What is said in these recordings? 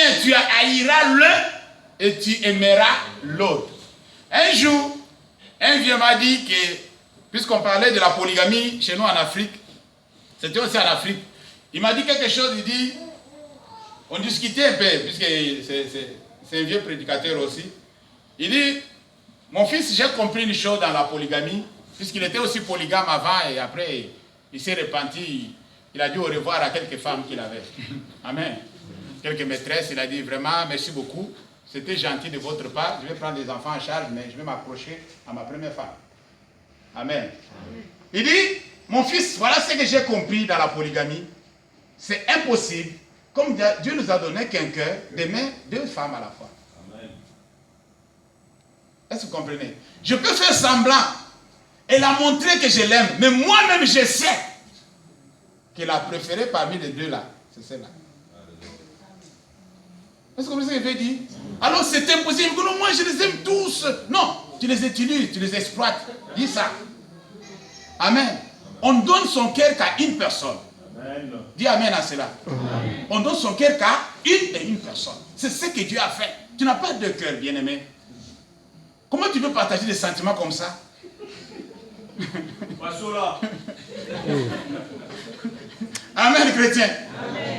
bien tu haïras l'un et tu aimeras l'autre. Un jour, un vieux m'a dit que, puisqu'on parlait de la polygamie chez nous en Afrique, c'était aussi en Afrique, il m'a dit quelque chose, il dit, on discutait un peu, puisque c'est un vieux prédicateur aussi, il dit, mon fils, j'ai compris une chose dans la polygamie, puisqu'il était aussi polygame avant et après, il s'est repenti, il a dit au revoir à quelques femmes qu'il avait. Amen. Quelques maîtresses, il a dit vraiment merci beaucoup, c'était gentil de votre part, je vais prendre les enfants en charge, mais je vais m'approcher à ma première femme. Amen. Il dit, mon fils, voilà ce que j'ai compris dans la polygamie, c'est impossible, comme Dieu nous a donné qu'un cœur, d'aimer deux femmes à la fois. Amen. Est-ce que vous comprenez? Je peux faire semblant et la montrer que je l'aime, mais moi-même je sais que la préférée parmi les deux là, c'est celle-là. Est-ce que vous comprenez ce que je veux dire? Alors c'est impossible. Non, moi je les aime tous. Non, tu les utilises, tu les exploites. Dis ça. Amen. On donne son cœur qu'à une personne. Amen. Dis amen à cela. Amen. On donne son cœur qu'à une personne. C'est ce que Dieu a fait. Tu n'as pas de cœur, bien-aimé. Comment tu peux partager des sentiments comme ça? Amen, chrétien.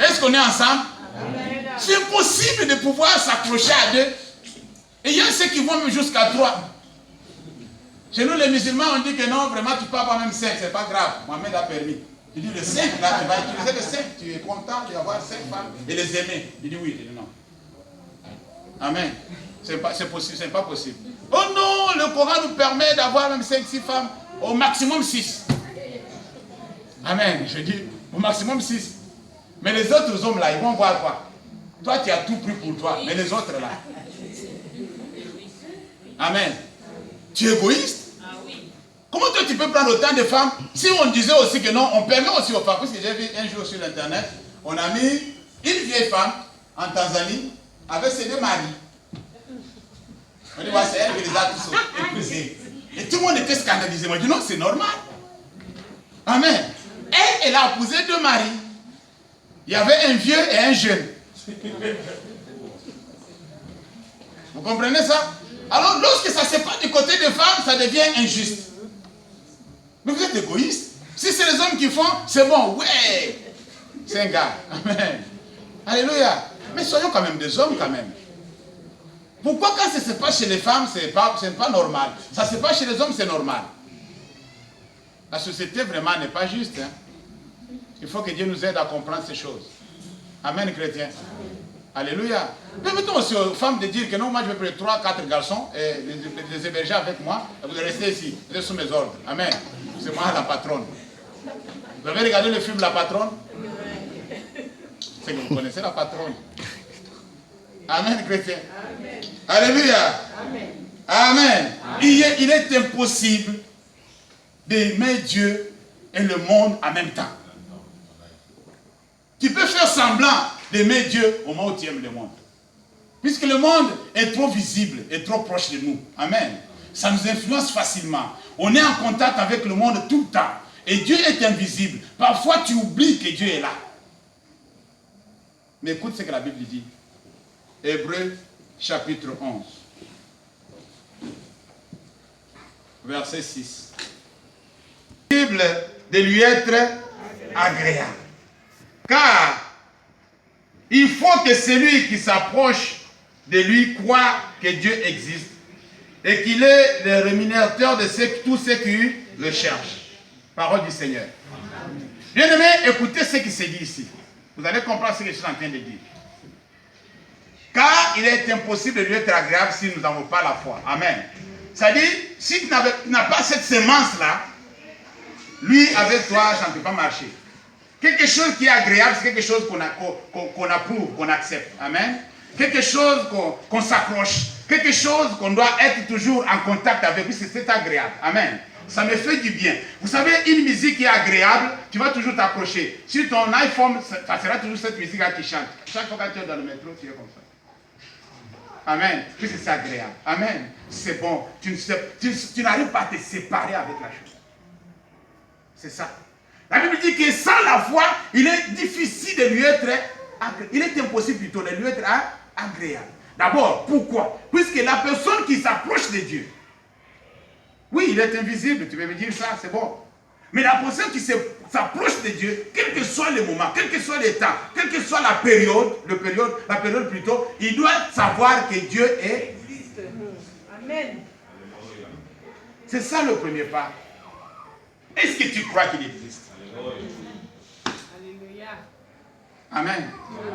Est-ce qu'on est ensemble? C'est impossible de pouvoir s'accrocher à deux. Et il y a ceux qui vont même jusqu'à 3. Chez nous, les musulmans, on dit que non, vraiment, tu peux avoir même 5, c'est pas grave. Mohamed a permis. Il dit le 5, là, tu vas utiliser le 5. Tu es content d'avoir 5 femmes et les aimer. Il dit oui, il dit non. Amen. C'est possible, c'est pas possible. Oh non, le Coran nous permet d'avoir même 5-6 femmes, au maximum 6. Amen. Je dis au maximum 6. Mais les autres hommes là, ils vont voir quoi? Toi, tu as tout pris pour toi, mais les autres là. Amen. Tu es égoïste? Comment toi tu peux prendre autant de femmes? Si on disait aussi que non, on permet aussi aux femmes, parce que j'ai vu un jour sur l'internet, on a mis une vieille femme en Tanzanie avec ses 2 maris. On dit, c'est elle qui les a tous épousés. Et tout le monde était scandalisé. Moi, je dis non, c'est normal. Amen. Elle a épousé 2 maris. Il y avait un vieux et un jeune. Vous comprenez ça? Alors, lorsque ça se passe du côté des femmes, ça devient injuste. Mais vous êtes égoïste. Si c'est les hommes qui font, c'est bon. Ouais. C'est un gars. Amen. Alléluia. Mais soyons quand même des hommes quand même. Pourquoi quand ça se passe chez les femmes, ce n'est pas normal? Ça se passe chez les hommes, c'est normal. La société vraiment n'est pas juste. Hein? Il faut que Dieu nous aide à comprendre ces choses. Amen, chrétien. Alléluia. Permettons aussi aux femmes de dire que non, moi je vais prendre 3-4 garçons et les héberger avec moi. Et vous restez ici. Vous êtes sous mes ordres. Amen. C'est moi la patronne. Vous avez regardé le film La Patronne? C'est que vous connaissez la patronne. Amen, chrétien. Amen. Alléluia. Amen. Amen. Il est impossible d'aimer Dieu et le monde en même temps. Tu peux faire semblant d'aimer Dieu au moment où tu aimes le monde. Puisque le monde est trop visible et trop proche de nous. Amen. Ça nous influence facilement. On est en contact avec le monde tout le temps. Et Dieu est invisible. Parfois, tu oublies que Dieu est là. Mais écoute ce que la Bible dit. Hébreux, chapitre 11. Verset 6. Bible de lui être agréable. Car il faut que celui qui s'approche de lui croit que Dieu existe et qu'il est le rémunérateur de tous ceux qui le cherchent. Parole du Seigneur. Bien aimé, écoutez ce qui se dit ici. Vous allez comprendre ce que je suis en train de dire. Car il est impossible de lui être agréable si nous n'avons pas la foi. Amen. C'est-à-dire, si tu n'as pas cette semence-là, lui avec toi, ça ne peut pas marcher. Quelque chose qui est agréable, c'est quelque chose qu'on approuve, qu'on accepte. Amen. Quelque chose qu'on s'accroche. Quelque chose qu'on doit être toujours en contact avec. Puisque c'est agréable. Amen. Ça me fait du bien. Vous savez, une musique qui est agréable, tu vas toujours t'accrocher. Sur ton iPhone, ça sera toujours cette musique-là qui chante. Chaque fois que tu es dans le métro, tu es comme ça. Amen. Puisque c'est agréable. Amen. C'est bon. Tu n'arrives pas à te séparer avec la chose. C'est ça. La Bible dit que sans la foi, il est difficile de lui être Il est impossible plutôt de lui être agréable. D'abord, pourquoi? Puisque la personne qui s'approche de Dieu, oui, il est invisible, tu veux me dire ça, c'est bon. Mais la personne qui s'approche de Dieu, quel que soit le moment, quel que soit le temps, quelle que soit la période plutôt, il doit savoir que Dieu existe. Amen. C'est ça le premier pas. Est-ce que tu crois qu'il existe? Alléluia. Amen.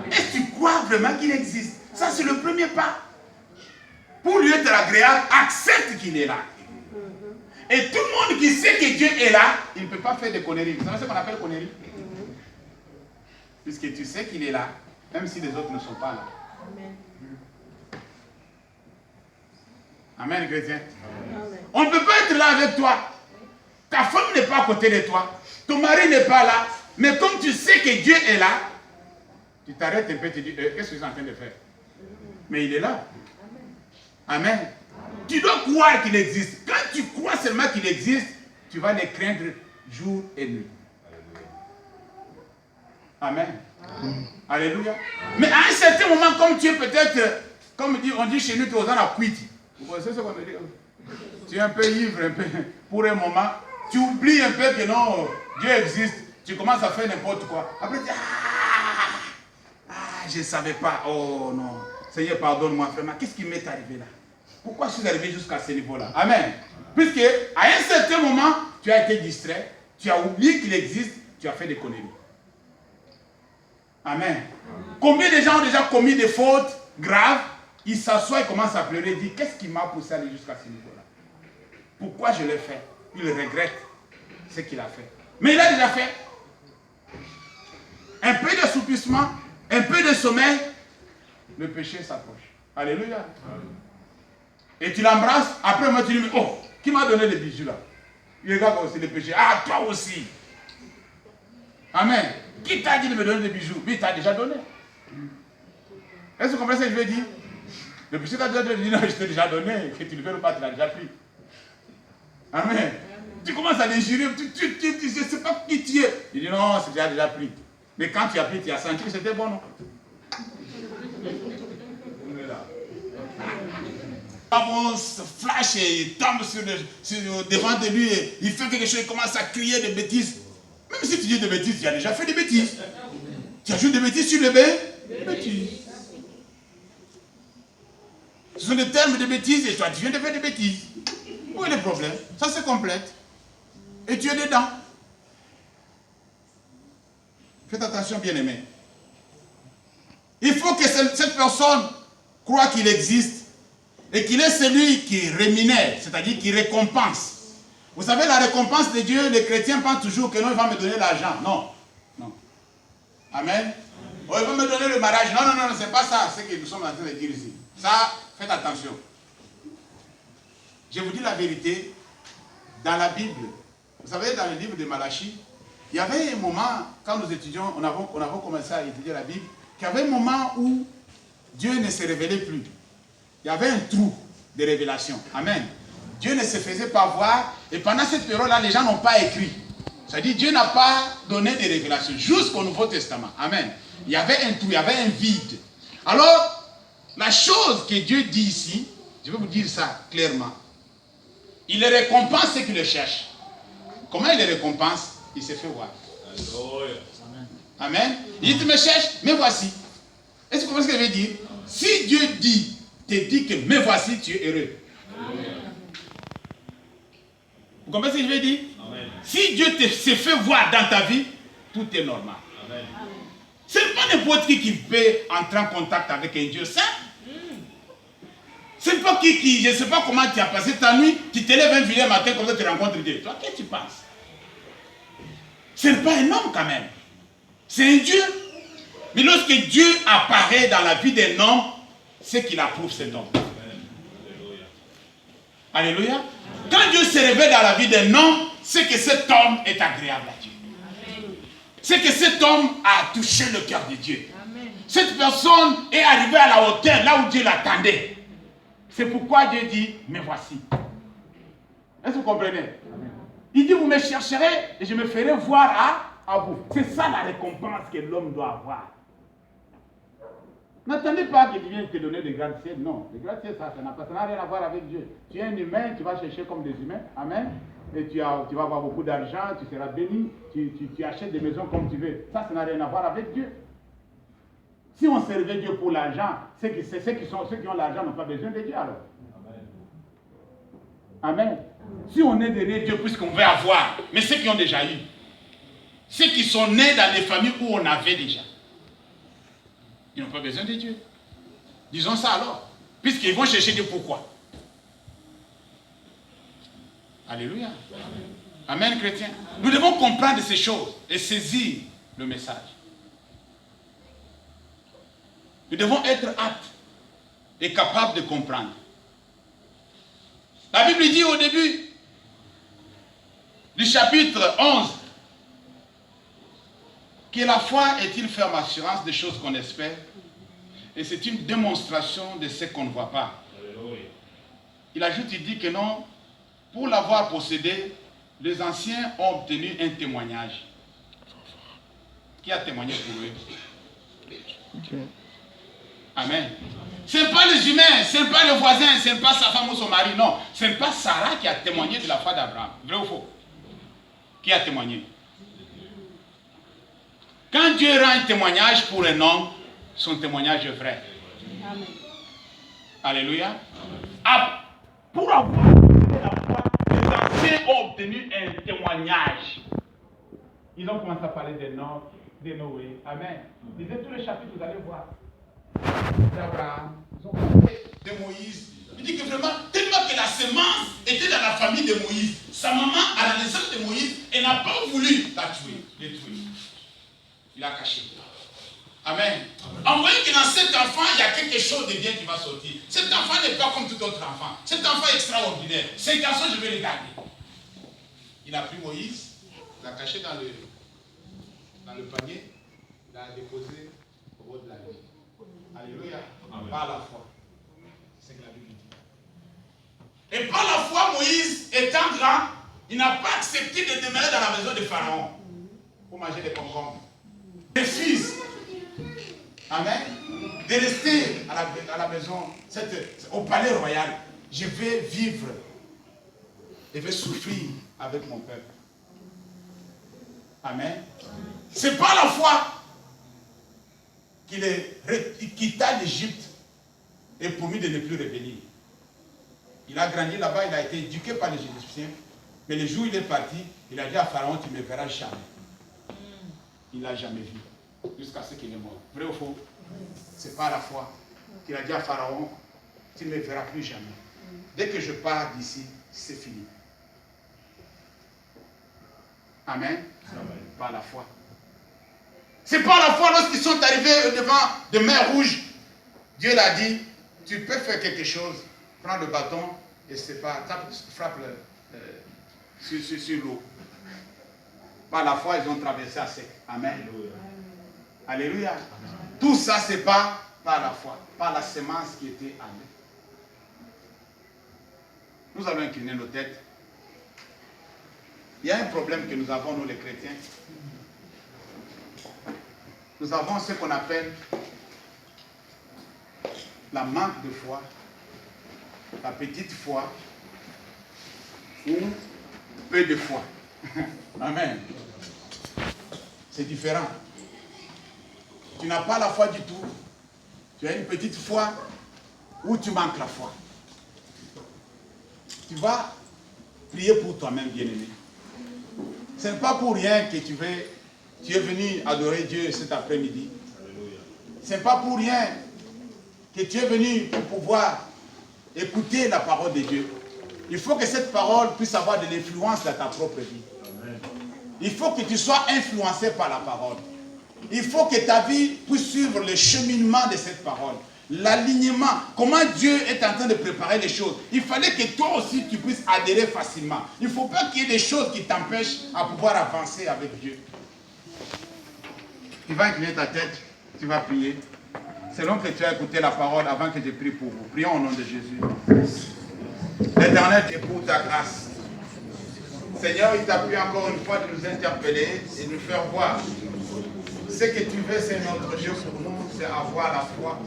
Est-ce que tu crois vraiment qu'il existe? Ça, c'est le premier pas. Pour lui être agréable, accepte qu'il est là. Et tout le monde qui sait que Dieu est là, il ne peut pas faire des conneries. Vous savez ce qu'on appelle conneries? Puisque tu sais qu'il est là, même si les autres ne sont pas là. Amen. Amen, chrétien. Amen. On ne peut pas être là avec toi. Ta femme n'est pas à côté de toi. Ton mari n'est pas là. Mais comme tu sais que Dieu est là, tu t'arrêtes un peu et tu dis, qu'est-ce que je suis en train de faire? Mais il est là. Amen. Amen. Tu dois croire qu'il existe. Quand tu crois seulement qu'il existe, tu vas le craindre jour et nuit. Amen. Amen. Alléluia. Mais à un certain moment, comme tu es peut-être, comme on dit chez nous, tu es dans la cuite. Vous voyez ce qu'on veut dire? Tu es un peu ivre, un peu, pour un moment. Tu oublies un peu que non, Dieu existe. Tu commences à faire n'importe quoi. Après, tu dis, je ne savais pas. Oh non. Seigneur, pardonne-moi, frère. Qu'est-ce qui m'est arrivé là? Pourquoi je suis arrivé jusqu'à ce niveau-là? Amen. Puisque à un certain moment, tu as été distrait, tu as oublié qu'il existe, tu as fait des conneries. Amen. Combien de gens ont déjà commis des fautes graves? Ils s'assoient et commencent à pleurer et disent, qu'est-ce qui m'a poussé à aller jusqu'à ce niveau-là? Pourquoi je l'ai fait? Il regrette ce qu'il a fait. Mais il a déjà fait. Un peu d'assoupissement, un peu de sommeil, le péché s'approche. Alléluia. Amen. Et tu l'embrasses, après moi tu lui dis, oh, qui m'a donné les bijoux là? Il regarde aussi le péché. Ah, toi aussi. Amen. Qui t'a dit de me donner des bijoux? Mais il t'a déjà donné. Est-ce que vous comprenez ce que je veux dire? Le péché t'a déjà donné. Non, je t'ai déjà donné. Que tu le veux ou pas, tu l'as déjà pris. Amen. Tu commences à l'injurer. Tu dis, je ne sais pas qui tu es. Il dit, non, c'est déjà pris. Mais quand tu as pris, tu as senti que c'était bon, non? On est là. On se flash et il tombe devant de lui et il fait quelque chose, il commence à crier des bêtises. Même si tu dis des bêtises, tu as déjà fait des bêtises. Tu ajoutes des bêtises sur les bêtises. Ce sont des termes de bêtises et toi tu viens de faire des bêtises. Où est le problème? Ça se complète. Et tu es dedans. Faites attention, bien-aimés. Il faut que cette personne croit qu'il existe. Et qu'il est celui qui rémunère, c'est-à-dire qui récompense. Vous savez, la récompense de Dieu, les chrétiens pensent toujours que non, il va me donner l'argent. Non. Non. Amen. Oh, il va me donner le mariage. Non, non, non, c'est pas ça, ce que nous sommes en train de dire ici. Ça, faites attention. Je vous dis la vérité, dans la Bible, vous savez, dans le livre de Malachie, il y avait un moment, quand nous étudions, on avait commencé à étudier la Bible, qu'il y avait un moment où Dieu ne se révélait plus. Il y avait un trou de révélation. Amen. Dieu ne se faisait pas voir. Et pendant cette période-là, les gens n'ont pas écrit. C'est-à-dire Dieu n'a pas donné de révélations jusqu'au Nouveau Testament. Amen. Il y avait un trou, il y avait un vide. Alors, la chose que Dieu dit ici, je vais vous dire ça clairement. Il les récompense ceux qui le cherchent. Comment il les récompense? Il se fait voir. Amen. Il dit, tu me cherches, me voici. Est-ce que vous comprenez ce que je veux dire? Si Dieu te dit que me voici, tu es heureux. Amen. Vous comprenez ce que je veux dire? Amen. Si Dieu se fait voir dans ta vie, tout est normal. Amen. Ce n'est pas n'importe qui peut entrer en contact avec un Dieu saint. Ce n'est pas qui, je ne sais pas comment tu as passé ta nuit, tu te lèves un vilain matin comme ça tu rencontres Dieu. Toi, qu'est-ce que tu penses? Ce n'est pas un homme quand même. C'est un Dieu. Mais lorsque Dieu apparaît dans la vie d'un homme, c'est qu'il approuve cet homme. Alléluia. Alléluia. Quand Dieu se révèle dans la vie d'un homme, c'est que cet homme est agréable à Dieu. C'est que cet homme a touché le cœur de Dieu. Amen. Cette personne est arrivée à la hauteur, là où Dieu l'attendait. C'est pourquoi Dieu dit, me voici. Est-ce que vous comprenez? Amen. Il dit, vous me chercherez et je me ferai voir à vous. C'est ça la récompense que l'homme doit avoir. N'attendez pas que Dieu vienne te donner des gratte-ciel. Non, les gratte-ciel, ça n'a rien à voir avec Dieu. Tu es un humain, tu vas chercher comme des humains. Amen. Et tu vas avoir beaucoup d'argent, tu seras béni, tu achètes des maisons comme tu veux. Ça n'a rien à voir avec Dieu. Si on servait Dieu pour l'argent, ceux qui ont l'argent n'ont pas besoin de Dieu alors. Amen. Si on est donné Dieu puisqu'on veut avoir, mais ceux qui ont déjà eu, ceux qui sont nés dans les familles où on avait déjà, ils n'ont pas besoin de Dieu. Disons ça alors. Puisqu'ils vont chercher Dieu pourquoi? Alléluia. Amen, chrétien. Nous devons comprendre ces choses et saisir le message. Nous devons être aptes et capables de comprendre. La Bible dit au début du chapitre 11 que la foi est une ferme assurance des choses qu'on espère et c'est une démonstration de ce qu'on ne voit pas. Il ajoute, il dit que non, pour l'avoir possédé, les anciens ont obtenu un témoignage. Qui a témoigné pour eux? Amen. Ce n'est pas les humains, ce n'est pas le voisin, ce n'est pas sa femme ou son mari, non. Ce n'est pas Sarah qui a témoigné de la foi d'Abraham. Vrai ou faux? Qui a témoigné? Quand Dieu rend un témoignage pour un homme, son témoignage est vrai. Amen. Alléluia. Ah, pour avoir la foi, les anciens ont obtenu un témoignage. Ils ont commencé à parler de Noé. Amen. Lisez tous les chapitres, vous allez voir. D'Abraham, ils ont parlé de Moïse. Il dit que vraiment, tellement que la semence était dans la famille de Moïse, sa maman, à la naissance de Moïse, elle n'a pas voulu la tuer, détruire. Il a caché. Amen. En voyant que dans cet enfant, il y a quelque chose de bien qui va sortir. Cet enfant n'est pas comme tout autre enfant. Cet enfant est extraordinaire. Ce garçon, je vais le garder. Il a pris Moïse, il l'a caché dans le panier, il l'a déposé au bord de la vie. Alléluia. Par la foi. C'est ce que la Bible dit. Et par la foi, Moïse, étant grand, il n'a pas accepté de demeurer dans la maison de Pharaon pour manger des concombres. Des fils. Amen. De rester à la maison, au palais royal. Je vais vivre. Je vais souffrir avec mon peuple. Amen. C'est par la foi qu'il quitta l'Égypte et promis de ne plus revenir. Il a grandi là-bas, il a été éduqué par les Égyptiens. Mais le jour où il est parti, il a dit à Pharaon, tu ne me verras jamais. Il ne l'a jamais vu. Jusqu'à ce qu'il est mort. Vrai ou faux? C'est par la foi qu'il a dit à Pharaon, tu ne me verras plus jamais. Dès que je pars d'ici, c'est fini. Amen. Par la foi. C'est par la foi lorsqu'ils sont arrivés devant des mers rouges. Dieu l'a dit, tu peux faire quelque chose. Prends le bâton et frappe sur l'eau. Par la foi, ils ont traversé à sec. Amen. Alléluia. Tout ça, c'est pas par la foi, par la semence qui était en eux. Nous allons incliner nos têtes. Il y a un problème que nous avons, nous les chrétiens. Nous avons ce qu'on appelle la manque de foi, la petite foi ou peu de foi. Amen. C'est différent. Tu n'as pas la foi du tout. Tu as une petite foi ou tu manques la foi. Tu vas prier pour toi-même, bien-aimé. Ce n'est pas pour rien que tu es venu adorer Dieu cet après-midi. Ce n'est pas pour rien que tu es venu pour pouvoir écouter la parole de Dieu. Il faut que cette parole puisse avoir de l'influence dans ta propre vie. Il faut que tu sois influencé par la parole. Il faut que ta vie puisse suivre le cheminement de cette parole. L'alignement, comment Dieu est en train de préparer les choses. Il fallait que toi aussi tu puisses adhérer facilement. Il ne faut pas qu'il y ait des choses qui t'empêchent à pouvoir avancer avec Dieu. Tu vas incliner ta tête, tu vas prier. Selon que tu as écouté la parole avant que je prie pour vous. Prions au nom de Jésus. L'Éternel est pour ta grâce. Seigneur, il t'a plu encore une fois de nous interpeller et de nous faire voir Ce que tu veux, c'est notre Dieu pour nous, c'est avoir la foi.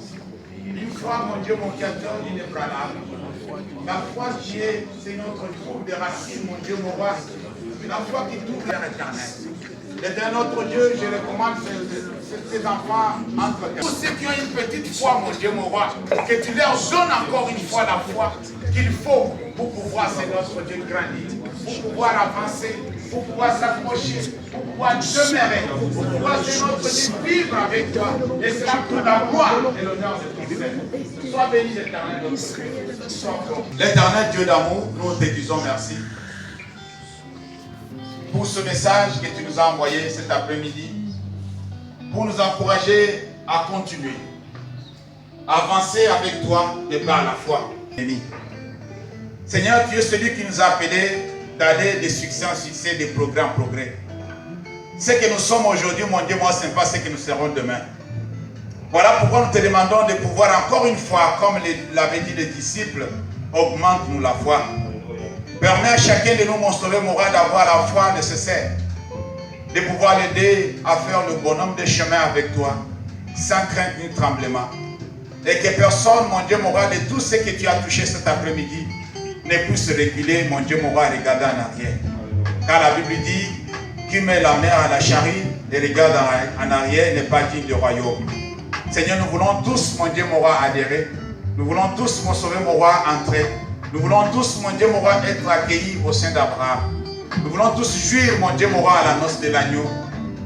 Une foi, mon Dieu, mon Créateur, inébranlable. La foi qui est, c'est notre trou de racines, mon Dieu, mon roi. La foi qui trouve l'air éternel. Et notre Dieu, je recommande ces enfants entre tous ceux qui ont une petite foi, mon Dieu, mon roi, que tu leur donnes encore une fois la foi qu'il faut pour pouvoir, c'est notre Dieu, grandir, pour pouvoir avancer, pour pouvoir s'approcher, pour pouvoir demeurer, pour pouvoir, c'est notre Dieu, vivre avec toi. Et c'est pour la gloire et l'honneur de ton Seigneur. Sois béni, l'Éternel, notre Dieu. Sois bon. L'Éternel Dieu d'amour, nous te disons merci pour ce message que tu nous as envoyé cet après-midi, pour nous encourager à continuer, à avancer avec toi de par la foi. Seigneur, tu es celui qui nous a appelés d'aller de succès en succès, de progrès en progrès. Ce que nous sommes aujourd'hui, mon Dieu, moi, ce n'est pas ce que nous serons demain. Voilà pourquoi nous te demandons de pouvoir encore une fois, comme l'avaient dit les disciples, augmente-nous la foi. Permets à chacun de nous, mon sauveur moral, d'avoir la foi nécessaire, de pouvoir l'aider à faire le bonhomme de chemin avec toi, sans crainte ni tremblement. Et que personne, mon Dieu moral, de tout ce que tu as touché cet après-midi, ne puisse reculer, mon Dieu moral, regarder en arrière. Car la Bible dit, qui met la main à la charrie et regarde en arrière n'est pas digne du royaume. Seigneur, nous voulons tous, mon Dieu moral, adhérer. Nous voulons tous, mon sauveur moral, entrer. Nous voulons tous, mon Dieu moral, être accueillis au sein d'Abraham. Nous voulons tous jouir, mon Dieu moral, à la noce de l'agneau.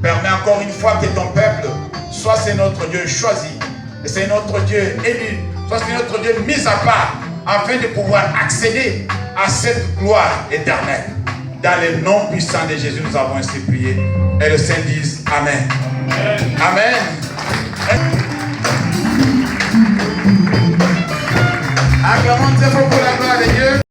Permets encore une fois que ton peuple soit c'est notre Dieu choisi. Et c'est notre Dieu élu. Soit c'est notre Dieu mis à part afin de pouvoir accéder à cette gloire éternelle. Dans le nom puissant de Jésus, nous avons ainsi prié. Et le Saint dise Amen. Amen. Acclamons très fort pour la gloire de Dieu.